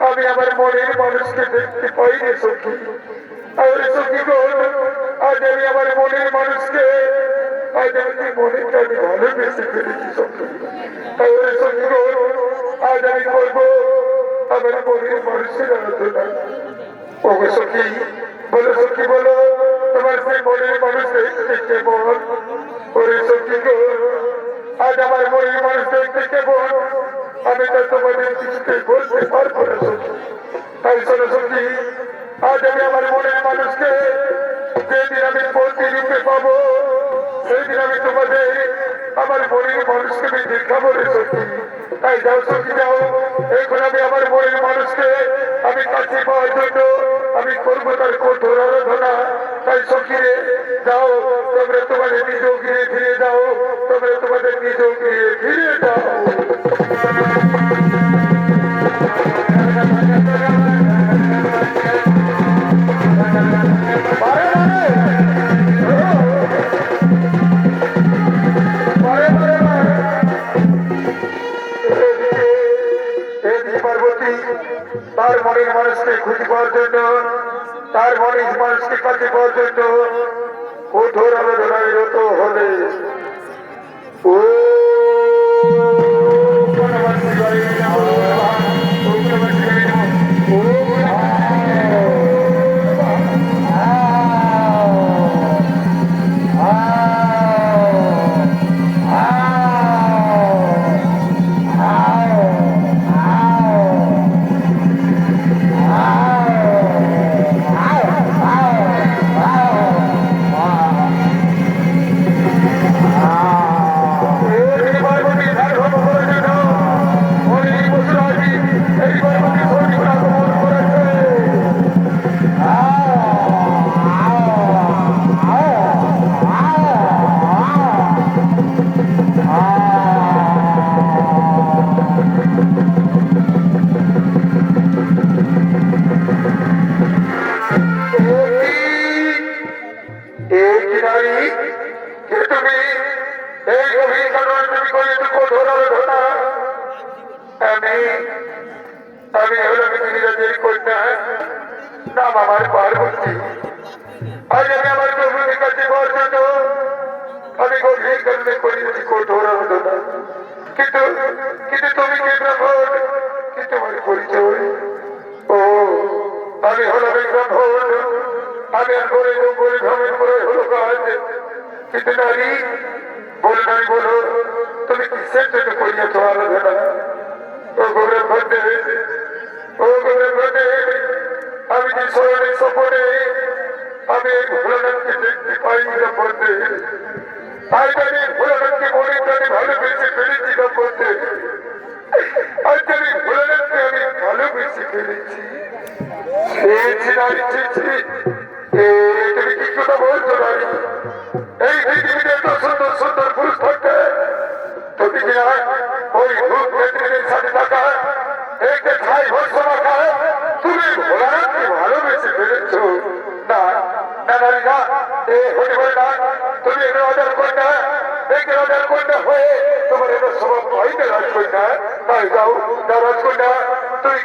আমি আমার মনের মানুষকে দেখতে পাইনি সখী। আর সখী গো, আজ আমি আমার মনের মানুষকে আজ আমি মনেটা আমি ভালোবেসে ফেলেছি সখী। আর সখী গো, আজ আমি করবো আমার মনের মানুষের আরাধনা। ও সখী বলো, সখী বলো, তোমার সেই মনের মানুষ দেখতে কেমন? ওরে সখী গো, আজ আমার মনের মানুষ দেখতে কেমন আমি তো তোমাদের কিছুতেই বলতে পারবো না সখী। তাই শোনো সখী, আজ আমি আমার মনের মানুষকে যেদিন আমি প্রতিরূপে পাবো সেদিন আমি তোমাদের আমার মনের মানুষকে আমি দেখাবো রে সখী। তাই যাও সখী যাও, এখন আমি আমার মনের মানুষকে আমি কাছে পাওয়ার জন্য আমি করবো তার কঠোর আরাধনা। তাই সখী রে যাও, তোমরা তোমাদের নিজ গৃহে ফিরে যাও, তোমরা তোমাদের নিজ গৃহে ফিরে যাও। তার মনের মানুষকে খুঁজে পাওয়ার জন্য, তার মনের মানুষকে কাছে পাওয়ার জন্য কঠোর আলোচনায় রত হলে ও আমি হলাম গিরিরাজের কন্যা, নাম আমার পার্বতী। আজ আমি আমার প্রভুর কাছে পাওয়ার জন্য আমি গভীর কারণে করিয়েছি কঠোর আরাধনা। কিন্তু কিন্তু তুমি কে ব্রাহ্মণ? কি তোমার পরিচয়? ও আমি হলাম ব্রাহ্মণ, আমি আর করে বলে ভ্রমণ করে হলো কাজ। কিন্তু নারী বলো, নারী বলো, তুমি কিসের জন্য করিয়েছ আরাধনা? ও গৌরব ঘটে, ও গৌরব ঘটে, আমি যে স্মরণের সপনে আমি ভোলানাথকে দেখতে পাই না বলতে, আজ আমি ভোলানাথকে মনে প্রাণে ভালোবেসে ফেলেছি না বলতে, আজ আমি ভোলানাথকে আমি ভালোবেসে ফেলেছি। নারী তুমি কি কথা বলছো নারী? এই পৃথিবীতে এত সুন্দর সুন্দর পুরুষ থাকতে একটা খাই ভর্সনা খায় তুমি ভোলানাথকে ভালোবেসে ফেলেছ। না না না না, এ হতে পারে না। তুমি রাজার কন্যা, দেখে রাজার কন্যা হয়ে তোমার এটা স্বভাব হয় না রাজকন্যা। তাই যাও না রাজকন্যা, তুমি